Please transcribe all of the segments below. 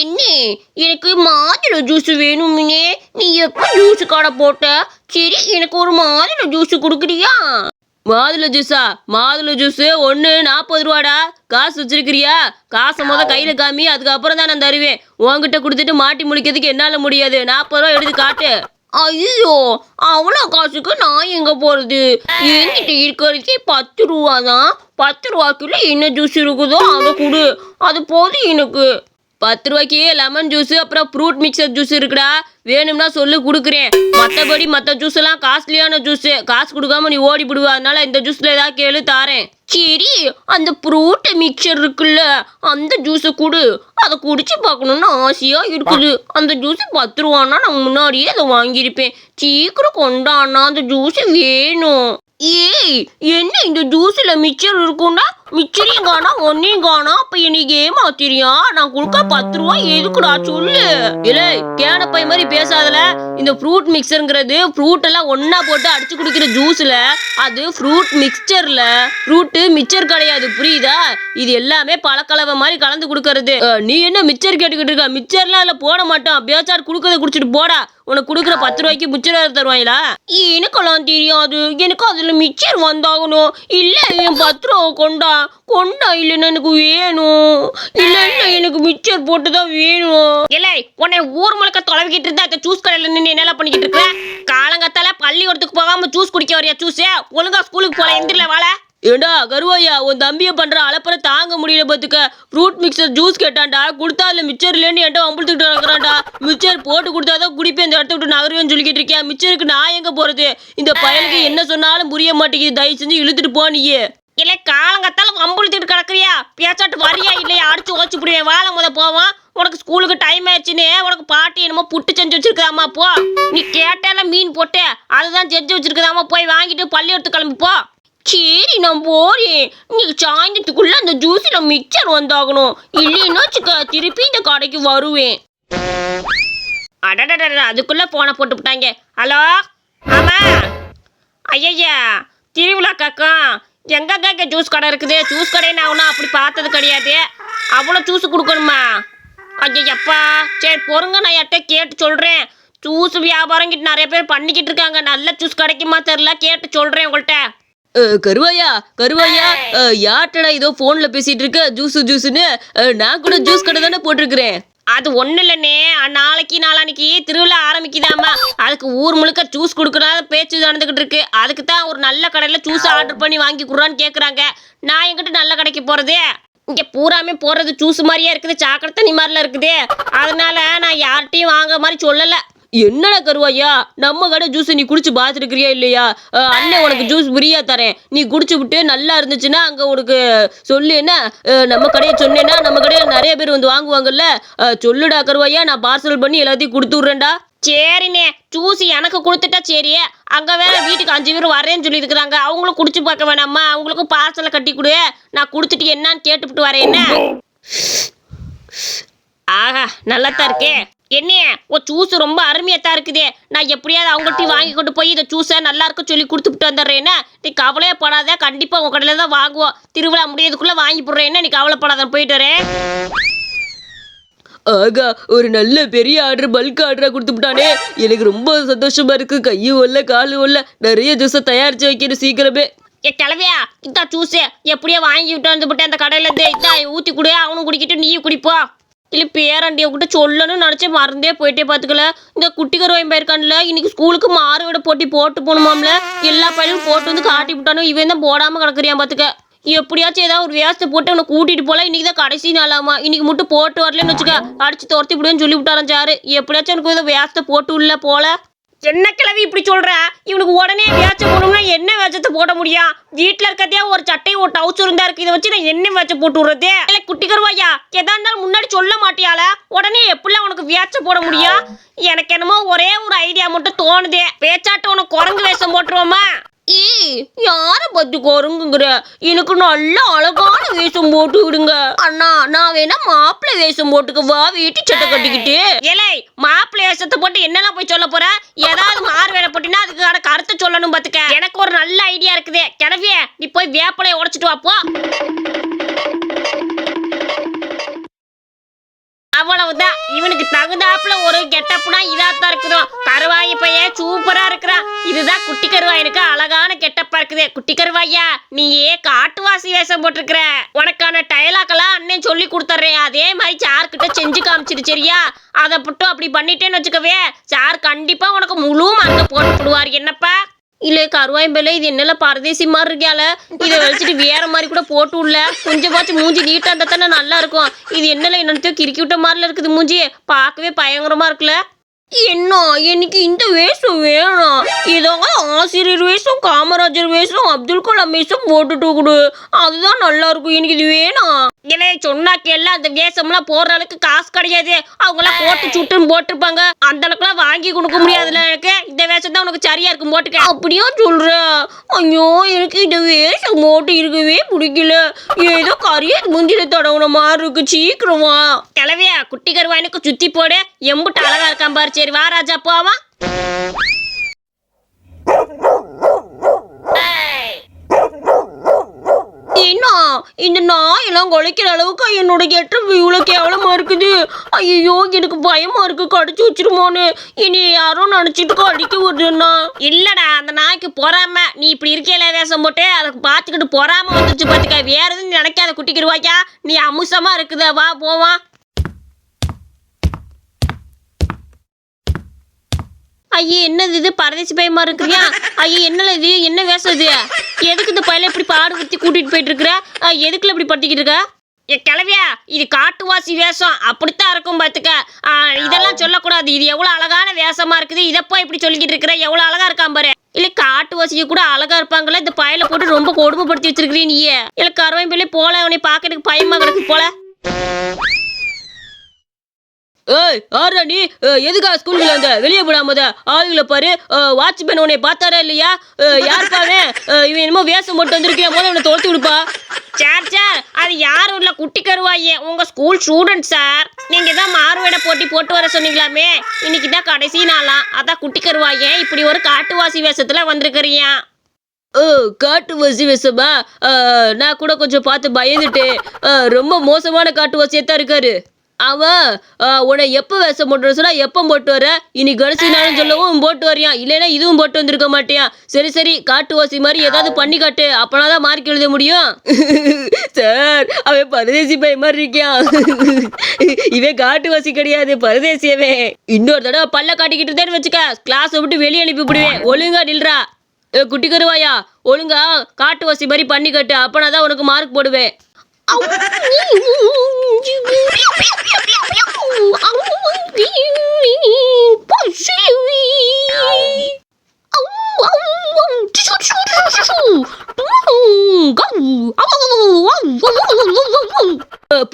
என்ன எனக்கு மாதுளை ஜூஸ் வேணும்னே. நீ எப்ப ஜூஸ் கடை போட்ட? சரி எனக்கு ஒரு மாதுளை ஜூஸ் குடுக்குறியா? மாதுளை ஜூஸா? மாதுளை ஜூஸ் ஒன்று 40 ரூபாடா. காசு வச்சிருக்கிறியா? காசை கையில காமி, அதுக்கப்புறம் தான் நான் தருவேன். உன்கிட்ட கொடுத்துட்டு மாட்டி முடிக்கிறதுக்கு என்னால முடியாது. 40 ரூபா எடுத்து காட்டு. ஐயோ, அவ்வளோ காசுக்கு நான் எங்க போறது? என்கிட்ட இருக்கிறதுக்கே 10 ரூபா தான். 10 ரூபாய்க்குள்ள என்ன ஜூஸ் இருக்குதோ அதை கொடு, அது போதும் எனக்கு. 10 ரூபாய்க்கு லெமன் ஜூஸ் அப்புறம் ஃப்ரூட் மிக்சர் ஜூஸ் இருக்குடா. வேணும்னா சொல்லு கொடுக்குறேன். மற்றபடி மற்ற ஜூஸ் எல்லாம் காஸ்ட்லியான ஜூஸ். காசு கொடுக்காம நீ ஓடி விடுவ. அதனால இந்த ஜூஸ்ல ஏதாவது கேளு, தாரேன். சரி, அந்த ஃப்ரூட் மிக்சர் இருக்குல்ல, அந்த ஜூஸை கொடு. அதை குடிச்சு பார்க்கணுன்னு ஆசையா இருக்குது. அந்த ஜூஸ் 10 ரூபான்னா நான் முன்னாடியே அதை வாங்கியிருப்பேன். சீக்கிரம் கொண்டாண்ணா, அந்த ஜூஸ் வேணும். ஏய், என்ன இந்த ஜூஸ்ல மிச்சர் இருக்கும்னா மிச்சரையும் காணா ஒன்னையும் காணா. அப்ப எனக்கு ஏமாத்திரியா? நான் கொடுக்க 10 ரூபா எதுக்குடா சொல்லு. இல்லை, கேனப்பை மாதிரி பேசாதல. இந்த ஃப்ரூட் மிக்சருங்கிறது ஃப்ரூட் எல்லாம் ஒன்னா போட்டு அடிச்சு குடிக்கிற ஜூஸ்ல. அது ஃப்ரூட் மிக்சர்ல. ஃப்ரூட்டு மிக்சர் கிடையாது, புரியுதா? இது எல்லாமே பழக்கலவை மாதிரி கலந்து கொடுக்கறது. நீ என்ன மிக்சர் கேட்டுக்கிட்டு இருக்க? மிக்சர்லாம் அதில் போட மாட்டோம். பேச்சார் கொடுக்கறத குடிச்சிட்டு போடா. உனக்கு கொடுக்குற 10 ரூபாய்க்கு மிச்சர் தருவாங்களா? எனக்கெல்லாம் தெரியாது. எனக்கு அதுல மிச்சர் வந்தாகணும். இல்ல என் 10 ரூபா கொண்டா கொண்டா. இல்லைன்னா எனக்கு வேணும். இல்லைன்னா எனக்கு மிச்சர் போட்டுதான் வேணும். இல்லை, உன்னை ஊர் முழுக்க தொலைவிக்கிட்டு இருந்தா இந்த ஜூஸ் கடையில நின்று என்ன பண்ணிக்கிட்டு இருக்க? காலங்கத்தால பள்ளிக்கூடத்துக்கு போகாம ஜூஸ் குடிக்க வரையா? ஜூஸே ஒழுங்கா ஸ்கூலுக்கு போல. எந்திரில வாழ. ஏண்டா கருவாயா, உன் தம்பியை பண்ற அலப்பறை தாங்க முடியல பார்த்துக்க. ஃப்ரூட் மிக்சர் ஜூஸ் கேட்டான்டா, கொடுத்தா அதில் மிச்சர் இல்லைன்னு என்கிட்ட வம்புழுத்துக்கிட்டு நடக்கிறான்டா. மிச்சர் போட்டு கொடுத்தாதான் குடிப்பேன், இந்த இடத்த விட்டு நகருவேன்னு சொல்லிக்கிட்டு இருக்கேன். மிச்சருக்கு நான் எங்க போறது? இந்த பயலுக்கு என்ன சொன்னாலும் புரிய மாட்டேங்குது. தயவு செஞ்சு இழுத்துட்டு போ நீயே. இல்லை, காலங்கத்தால வம்புழுத்துட்டு கிடக்குறியா? பேச்சாட்டு வரியா இல்லையா? அடிச்சு ஓச்சு விடுவேன். வாழை முத போவான். உனக்கு ஸ்கூலுக்கு டைம் ஆயிடுச்சுன்னு உனக்கு பாட்டி என்னமோ புட்டு செஞ்சு வச்சிருக்குதாமா. போ. நீ கேட்டால மீன் போட்டு அதுதான் செஞ்சு வச்சிருக்குதாமா. போய் வாங்கிட்டு பள்ளிக்கூடத்துக்கு கிளம்பி போ. சரி, நான் போறேன். நீ சாயந்தரத்துக்குள்ள அந்த ஜூஸ்ல மிக்சர் வந்தாகணும். இல்லைன்னா திருப்பி இந்த கடைக்கு வருவேன். அடடட, அதுக்குள்ள போனை போட்டு விட்டாங்க. ஹலோ, ஆமா. ஐயா, திருவிழா காக்கம் எங்க ஜூஸ் கடை இருக்குது? ஜூஸ் கடை நான் ஒன்றும் அப்படி பார்த்தது கிடையாது. அவ்வளோ ஜூஸ் கொடுக்கணுமா? ஐயப்பா, சரி பொறுங்க, நான் யார்கிட்ட கேட்டு சொல்றேன். ஜூஸ் வியாபாரம் கிட்ட நிறைய பேர் பண்ணிக்கிட்டு இருக்காங்க. நல்ல ஜூஸ் கிடைக்குமா தெரியல, கேட்டு சொல்றேன் உங்கள்கிட்ட. கருவாயா யார்டா ஏதோ போன்ல பேசிட்டு இருக்க? ஜூஸ்னு நான் கூட ஜூஸ் கடை தானே போட்டிருக்கிறேன். அது ஒண்ணு இல்லைன்னே, நாளைக்கு திருவிழா ஆரம்பிக்குதாமா. அதுக்கு ஊர் முழுக்க ஜூஸ் கொடுக்கறாத பேச்சு நடந்துகிட்டு இருக்கு. அதுக்கு தான் ஒரு நல்ல கடையில ஜூஸ் ஆர்டர் பண்ணி வாங்கி குடுறான்னு கேக்குறாங்க. நான் எங்கிட்ட நல்ல கடைக்கு போறது? இங்க பூராமே போறது ஜூஸ் மாதிரியே இருக்குது, சாக்கடை தண்ணி மாதிரிலாம் இருக்குது. அதனால நான் யார்கிட்டையும் வாங்குற மாதிரி சொல்லல. என்னடா கருவாயா, நம்ம கடை ஜூஸ் நீ குடிச்சு பார்த்துருக்கிறியா இல்லையா? அண்ணன் உனக்கு ஜூஸ் ஃப்ரீயா தரேன். நீ குடிச்சு விட்டு நல்லா இருந்துச்சுன்னா அங்க உனக்கு சொல்லு. என்ன நம்ம கடையை சொன்னேன்னா நம்ம கடையில நிறைய பேர் வந்து வாங்குவாங்கல்ல. சொல்லுடா கருவாயா, நான் பார்சல் பண்ணி எல்லாத்தையும் கொடுத்து விட்றேன்டா. சரிண்ணே, ஜூஸ் எனக்கு கொடுத்துட்டா சரி. அங்க வேற வீட்டுக்கு 5 பேர் வரேன்னு சொல்லி இருக்கிறாங்க. அவங்களும் குடிச்சு பார்க்க வேணாமா? அவங்களுக்கும் பார்சலை கட்டி கொடு. நான் கொடுத்துட்டு என்னன்னு கேட்டுவிட்டு வரேன். என்ன? ஆஹா, நல்லாத்தான் இருக்கே. என்ன ஜூஸ் ரொம்ப அருமையாத்தான் இருக்குதே. நான் எப்படியாவது அவங்கள்ட்டையும் வாங்கி கொண்டு போய் இந்த ஜூஸை நல்லா இருக்க சொல்லி கொடுத்துட்டு வந்துடுறேன்னா. நீ கவலையே படாத, கண்டிப்பா உங்க கடையில தான் வாங்குவோம். திருவிழா முடியதுக்குள்ள வாங்கி போடுறேன்னா நீ கவலைப்படாத, போயிட்டு வரேன். ஆகா, ஒரு நல்ல பெரிய ஆர்டர், பல்க் ஆர்டரா கொடுத்துட்டானே. எனக்கு ரொம்ப சந்தோஷமா இருக்கு. கையும் ஒல்ல காலும் ஒல்ல. நிறைய ஜூஸை தயாரிச்சு வைக்கணும் சீக்கிரமே. கிளவியா, இதான் ஜூஸு எப்படியோ வாங்கி விட்டு வந்துவிட்டு அந்த கடையில இருந்து இதான் ஊற்றி கொடு. அவனும் குடிக்கிட்டு நீயும் குடிப்போ. இல்லை, பேரண்டியை கிட்ட சொல்லணும்னு நினச்சேன், மறந்தே போயிட்டே பார்த்துக்கல. இந்த குட்டி கருவாயம் போயிருக்கான்ல, இன்னைக்கு ஸ்கூலுக்கு மாறு விட போட்டு போகணுமாம்ல. எல்லா பையனும் போட்டு வந்து காட்டி விட்டானோ, இவன் தான் போடாமல் கிடக்குறியான் பார்த்துக்க. எப்படியாச்சும் ஏதாவது ஒரு வேஸ்ட்டை போட்டு அவனை கூட்டிட்டு போகலாம். இன்னைக்கு தான் கடைசி நாளாமா. இன்னைக்கு மட்டும் போட்டு வரலன்னு வச்சுக்க, அடிச்சு துரத்தி விடுவேன்னு சொல்லி விட்டாரான் சாரு. எப்படியாச்சும் எனக்கு ஏதோ வேஸ்ட்டை போட்டு உள்ள போல. என்ன கிளவி இப்படி சொல்ற? இவனுக்கு உடனே வேச்சை போடணும்னா என்ன வேச்சத்தை போட முடியும்? வீட்டுல இருக்கதே ஒரு சட்டையும் ஒரு டவுச்சர் இருந்தா இருக்கு. இதை வச்சு நான் என்ன வேச்சை போட்டு விடுறது? இல்லை குட்டி கருவாயா, எதா இருந்தாலும் முன்னாடி சொல்ல மாட்டியால? உடனே எப்படிலாம் உனக்கு வேச்சை போட முடியும்? எனக்கு என்னமோ ஒரே ஒரு ஐடியா மட்டும் தோணுதே. பேச்சாட்டு உனக்கு குரங்கு வேஷம் போட்டுருவோமா? யார பத்தி குரங்குங்கிற? எனக்கு நல்ல அழகான வேஷம் போட்டு விடுங்க அண்ணா. நான் வேணா மாப்பிள்ளை வேஷம் போட்டுக்கவா? வீட்டு சட்டை கட்டிக்கிட்டு. ஏலே, மாப்பிள்ளை வேஷத்தை போட்டு என்னெல்லாம் போய் சொல்ல போற? ஏதாவது மாறு வேலை போட்டினா அதுக்கான கருத்தை சொல்லணும் பாத்துக்க. எனக்கு ஒரு நல்ல ஐடியா இருக்குது. கிளவியே, நீ போய் வேப்பலையை உடைச்சிட்டு வாப்போ. அவ்வளவுதான். இவனுக்கு தகுந்தாப்புல ஒரு கெட்டப்புனா இதாத்தான் இருக்குதும். கருவாயி பையன் சூப்பரா இருக்கிறான். இதுதான் குட்டி கருவாயனுக்கு அழகான கெட்டப்பா இருக்குது. குட்டி கருவாயா, நீயே காட்டுவாசி வேஷம் போட்டிருக்கிற. உனக்கான டயலாக்கெல்லாம் அண்ணன் சொல்லி கொடுத்துட்றேன். அதே மாதிரி சார்கிட்ட செஞ்சு காமிச்சிரு, சரியா? அதை மட்டும் அப்படி பண்ணிட்டேன்னு வச்சுக்கவே, சார் கண்டிப்பா உனக்கு முழு மார்க்க போட்டு விடுவார். என்னப்பா? இல்லை கருவாயம்பேல, இது என்னல பரதேசி மாதிரி இருக்கால, இதை வச்சுட்டு வேற மாதிரி கூட போட்டு விடல. கொஞ்சமாச்சும் மூஞ்சி நீட்டா இருந்தா தானே நல்லா இருக்கும். இது என்னல என்னத்தையும் கிறுக்கி விட்ட மாதிரில இருக்குது மூஞ்சி. பார்க்கவே பயங்கரமா இருக்குல்ல. என்ன எனக்கு இந்த வேஷம் வேணும். இதோங்க ஆசிரியர் வேஷம், காமராஜர் வேஷம், அப்துல் கலாம் வேஷம் போட்டுட்டு கொடு, அதுதான் நல்லா இருக்கும். எனக்கு இது வேணும். இல்லை சொன்னாக்கு எல்லாம் அந்த வேஷம்லாம் போடுற அளவுக்கு காசு கிடையாது. அவங்களாம் போட்டு சுட்டுன்னு போட்டிருப்பாங்க. அந்த அளவுக்குலாம் வாங்கி கொடுக்க முடியாதுல்ல எனக்கு. இந்த வேஷம் தான் உனக்கு சரியா இருக்கும், போட்டுக்க. அப்படியா சொல்ற? ஐயோ, எனக்கு இந்த வேஷம் போட்டு இருக்கவே பிடிக்கல. ஏதோ கரிய முஞ்சில தடவுன மாதிரி இருக்கு. சீக்கிரமா கிளவியா, குட்டி கருவாயனுக்கு சுத்தி போடு. எம்புட்டு அழகா இருக்கான் பாரு. சரி வா ராஜா, போவான். என்ன இந்த நாயெல்லாம் குலைக்கிற அளவுக்கு என்னோட கெட்டப் இவ்வளவு கேவலமா இருக்குது. ஐயோ, எனக்கு பயமா இருக்கு, கடிச்சு வச்சிருமோன்னு. இனி யாரும் நினைச்சிட்டு அடிக்க வருதுன்னா. இல்லடா, அந்த நாய்க்கு பொறாம. நீ இப்படி இருக்கல வேஷம் போட்டு அதுக்கு பாத்துக்கிட்டு பொறாம வந்துச்சு பாத்துக்க. வேற எதுவும் நினைக்காத குட்டிக்கிடுவாக்கா. நீ அமுசமா இருக்குத, வா போவான். ஐயே, என்னது இது? பரதேசி பயமா இருக்கிறியா? ஐயே, என்னல இது? என்ன வேஷம் இது? எதுக்கு இந்த பையில இப்படி பாடு ஊற்றி கூட்டிட்டு போயிட்டு இருக்கிற? எதுக்குல இப்படி பட்டிக்கிட்டு இருக்க? கிளவியா, இது காட்டுவாசி வேஷம். அப்படித்தான் இருக்கும் பாத்துக்க. இதெல்லாம் சொல்லக்கூடாது. இது எவ்வளவு அழகான வேஷமா இருக்குது. இதப்போ இப்படி சொல்லிக்கிட்டு இருக்கிற? எவ்வளவு அழகா இருக்கான் பாரு. இல்ல காட்டுவாசிய கூட அழகா இருப்பாங்களே, இந்த பையில போட்டு ரொம்ப கொடுமைப்படுத்தி வச்சிருக்கிறீ நீயே. இல்ல கருவாயம்பேல போல, உன்னை பாக்கிறதுக்கு பயமா கிடக்கு போல. ஏய், ஆறா நீ? எதுக்காக ஸ்கூலுக்குள்ள வந்த? வெளியே போடாமத ஆளுகளை பாரு. வாட்ச்மேன் உன்னை பார்த்தாரா இல்லையா? யார் பாரு, இவன் என்னமோ வேஷம் போட்டு வந்திருக்கியா? முதல்ல உன்னை துரத்தி விடுப்பா. சார், அது யாரும் இல்ல, குட்டி கருவாயே, உங்க ஸ்கூல் ஸ்டூடெண்ட் சார். நீங்க தான் மாறுவேட போட்டி போட்டு வர சொன்னீங்களாமே. இன்னைக்கு தான் கடைசி நாளாம். அதான் குட்டி கருவாயே இப்படி ஒரு காட்டுவாசி வேஷத்துல வந்திருக்கிறியா? காட்டுவாசி வேஷமா? நான் கூட கொஞ்சம் பார்த்து பயந்துட்டேன். ரொம்ப மோசமான காட்டுவாசியத்தான் இருக்காரு அவன். உன்னை எப்போ வேஷம் போட்டு வர சொன்னா எப்போ போட்டு வர? இன்னைக்கு கடைசி நாளும் சொல்லவும் போட்டு வரியான். இல்லைன்னா இதுவும் போட்டு வந்திருக்க மாட்டியான். சரி காட்டுவாசி மாதிரி ஏதாவது பண்ணி காட்டு, அப்பனா தான் மார்க் எழுத முடியும். சார், அவன் பரதேசி பையன் மாதிரி இருக்கான். இவன் காட்டுவாசி கிடையாது, பரதேசியவே. இன்னொரு தடவை பல்ல காட்டிக்கிட்டு இருந்தேன்னு வச்சுக்க, கிளாஸை விட்டு வெளியே அனுப்பிவிடுவேன். ஒழுங்கா நில்றா. குட்டி கருவாயா, ஒழுங்கா காட்டுவாசி மாதிரி பண்ணி காட்டு, அப்பனா தான் உனக்கு மார்க் போடுவேன்.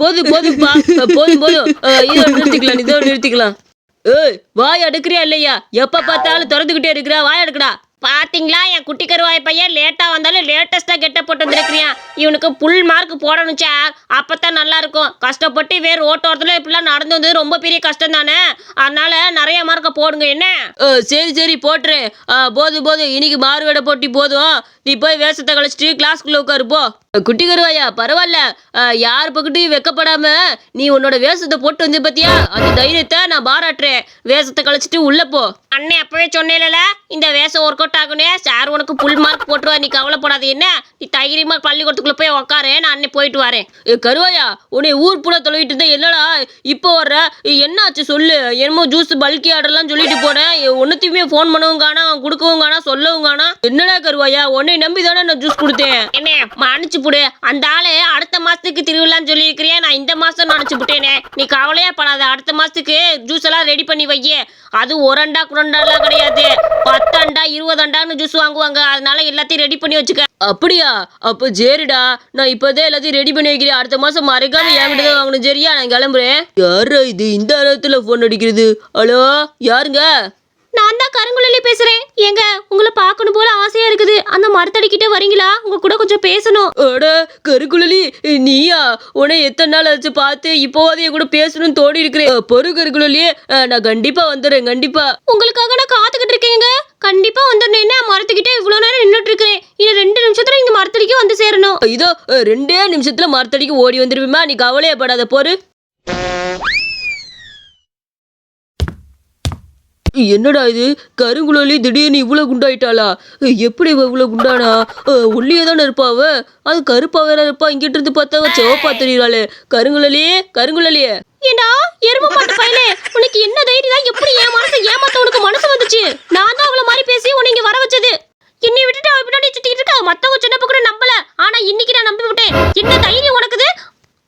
போதும்பா, போதும் நிறுத்திக்கலாம். ஏய், வாய் அடுக்கிறியா இல்லையா? எப்ப பார்த்தாலும் திறந்துகிட்டே இருக்கிறா, வாய் அடுக்கடா. பாத்தீங்களா, என் குட்டி கருவாய் பையன் லேட்டா வந்தாலும் லேட்டஸ்டா கெட்ட போட்டு வந்திருக்கிறியான். இவனுக்கு புல் மார்க் போடணும் சார், அப்பதான் நல்லா இருக்கும். கஷ்டப்பட்டு வேறு ஓட்டோரத்துல இப்படிலாம் நடந்து வந்தது ரொம்ப பெரிய கஷ்டம் தானே. அதனால நிறைய மார்க்க போடுங்க. என்ன? சரி போட்டுறேன். போதும், இன்னைக்கு மாறுவேட போட்டி போதும். நீ போய் வேஷத்தை கழிச்சிட்டு கிளாஸ்க்குள்ள உட்காரு போ. குட்டி கருவாயா, பரவாயில்ல. யார் பக்கத்தையும் வெக்கப்படாம நீ உன்னோட வேஷத்தை போட்டு வந்து பத்தியா, அந்த தைரியத்தை நான் பாராட்டுறேன். வேஷத்தை கழிச்சிட்டு உள்ள போ. அண்ணே அப்பவே சொன்னேன்ல, இந்த வேஷம் ஒர்க் அவுட் ஆகுனே. சார் உனக்கு புல் மார்க் போட்டுருவா, நீ கவலைப்படாது. என்ன, நீ தைரியமா பள்ளிக்கூடத்துக்குள்ள போய் உக்காரு, நான் அண்ணே போயிட்டு வரேன். கருவாயா, உன்னை ஊர் புற தொலைவிட்டு இருந்தேன். என்னடா இப்போ வர்ற? என்னாச்சு சொல்லு. என்னமோ ஜூஸ் பல்கி ஆர்டர்லாம் சொல்லிட்டு போனேன். ஒன்னுத்தையுமே ஃபோன் பண்ணவும் காணா, கொடுக்கவும் காணா, சொல்லவும் காணா. என்னடா கருவாயா, உன்னை நம்பி தானே நான் ஜூஸ் கொடுத்தேன். என்ன மன்னிச்சு புடு. அந்த ஆளு அடுத்த மாசத்துக்கு திருவிழான்னு சொல்லியிருக்கிறியா, நான் இந்த மாசம் நினைச்சு புட்டேனே. நீ கவலையே படாத, அடுத்த மாசத்துக்கு ஜூஸ் எல்லாம் ரெடி பண்ணி வையே. அது ஒரு அண்டா குரண்டாலாம் கிடையாது, 10 அண்டா 20 அண்டான்னு ஜூஸ் வாங்குவாங்க. அதனால எல்லாத்தையும் ரெடி பண்ணி வச்சுக்க. அப்படியா? அப்போ சரிடா, நான் இப்போதான் எல்லாத்தையும் ரெடி பண்ணி வைக்கிறேன். அடுத்த மாசம் மறக்காம என்கிட்ட தான் வாங்கணும். சரியா? நான் கிளம்புறேன். யாரா இது இந்த நேரத்துல போன் அடிக்கிறது? ஹலோ, யாருங்க? நான் தான் கருங்குழலி பேசுறேன். ஏங்க, உங்களை பார்க்கணும் போல ஆசையா இருக்குது. அந்த மரத்தடிக்கிட்ட வரீங்களா? உங்க கூட கொஞ்சம் பேசணும். அட கருங்குழலி, நீயா? உன்னை எத்தனை நாள் ஆச்சு பார்த்து. இப்போவாது என் கூட பேசணும்னு தோடி இருக்கிறேன். பொறு கருங்குழலியே, நான் கண்டிப்பா வந்துடுறேன். கண்டிப்பா உங்களுக்காக நான் காத்துக்கிட்டு இருக்கேங்க. கண்டிப்பா வந்துடுறேன். மரத்துக்கிட்ட இவ்வளவு நேரம் நின்றுட்டு இருக்கிறேன். இன்னும் 2 நிமிஷத்துல இந்த மரத்தடிக்கு வந்து சேரணும். இதோ 2 நிமிஷத்துல மரத்தடிக்கு ஓடி வந்துருவேமா. நீ கவலையப்படாத, பொறு. என்னடா இது கருங்குழலி திடீர்னு இவ்வளவு குண்டாயிட்டாளா? எப்படி இவ இவ்வளவு குண்டானா? ஒல்லியே தானே இருப்பாவ, அது கருப்பா வேற இருப்பா. இங்கிட்ட இருந்து பார்த்தா சிவப்பா தெரியறாளே. கருங்குழலியே ஏண்டா எருமை மாட்டு பையலே, உனக்கு என்ன தைரியம் தான் எப்படி என் மனசை ஏமாத்த உனக்கு மனசு வந்துச்சு? நான் தான் அவளை மாதிரி பேசி உன்னை இங்க வர வச்சது. என்னை விட்டுட்டு அவ பின்னாடி சுத்திட்டு இருக்கா. மத்தவங்க சொன்னப்ப கூட நம்பல, ஆனா இன்னைக்கு நான் நம்பி விட்டேன். என்ன தைரியம் உனக்குது?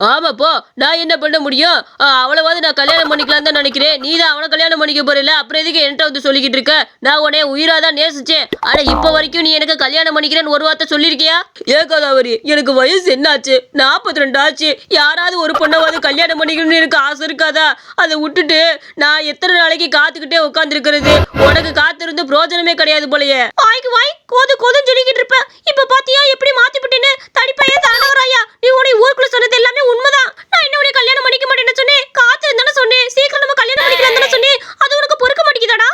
ஆமாப்பா, நான் என்ன பண்ண முடியும்? அவளவாது நான் கல்யாணம் பண்ணிக்கலாம் தான் நினைக்கிறேன். நீ தான் அவனை கல்யாணம் பண்ணிக்க போறல, அப்புறம் எதுக்கு என்கிட்ட வந்து சொல்லிக்கிட்டு இருக்க? நான் உன்னை உயிரா தான் நேசிச்சேன். ஆனா இப்ப வரைக்கும் நீ எனக்கு கல்யாணம் பண்ணிக்கிறேன்னு ஒரு வார்த்தை சொல்லிருக்கியா? ஏன் கோதாவரி, எனக்கு வயசு என்னாச்சு? 42 ஆச்சு. யாராவது ஒரு பொண்ணவாது கல்யாணம் பண்ணிக்கணும்னு எனக்கு ஆசை இருக்காதா? அதை விட்டுட்டு நான் எத்தனை நாளைக்கு காத்துக்கிட்டே உட்காந்துருக்கிறது? உனக்கு காத்திருந்து பிரோஜனமே கிடையாது போலயே. வாய்க்கு வாய் கோதுன்னு சொல்லிக்கிட்டு இருப்ப. இப்ப பாத்தியா எப்படி மாத்தி விட்டேன்னு? தடிப்பையே தாண்டவராயா, நீ உன்னை ஊருக்குள்ள சொன்னது எல்லாமே உண்மைதான். நான் என்ன உன்னை கல்யாணம் பண்ணிக்க மாட்டேன்னு சொன்னேன்? காத்திருந்தானே சொன்னேன். சீக்கிரம் நம்ம கல்யாணம் பண்ணிக்கலாம் தானே சொன்னேன். அது உனக்கு பொறுக்க மாட்டேங்குதாடா?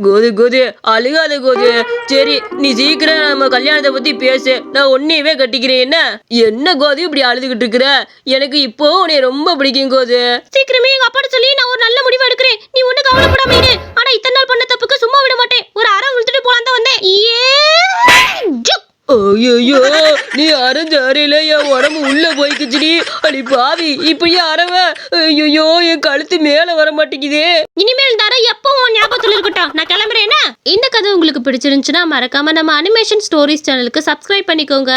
கோது அழுகாத கோது. சரி, நீ சீக்கிரம் நம்ம கல்யாணத்தை பத்தி பேசு. நான் ஒன்னையவே கட்டிக்கிறேன். என்ன கோது இப்படி அழுதுகிட்டு இருக்கிற? எனக்கு இப்போ உன்னை ரொம்ப பிடிக்கும் கோது. சீக்கிரமே எங்க அப்பாட்ட சொல்லி நான் ஒரு நல்ல முடிவு எடுக்கிறேன். நீ ஒண்ணு கவலைப்படாம இரு. ஆனா இத்தனை நாள் பண்ண தப்புக்கு சும்மா விட மாட்டேன். ஒரு அரை உழுத்துட்டு போலாம் தான் வந்தேன். ஐயோ, நீ அரைஞ்ச அறையில என் உடம்பு உள்ள போய்க்குச்சுடி. அடி பாவி, இப்படியே அறவ. ஐயோ, என் கழுத்து மேல வர மாட்டேங்குதே. இனிமேல் தர எப்போ உன் ஞாபகத்துல இருக்கட்டும். நான் கிளம்புறேன்னா. இந்த கதை உங்களுக்கு பிடிச்சிருந்துச்சுன்னா மறக்காம நம்ம அனிமேஷன் ஸ்டோரிஸ் சேனலுக்கு சப்ஸ்கிரைப் பண்ணிக்கோங்க.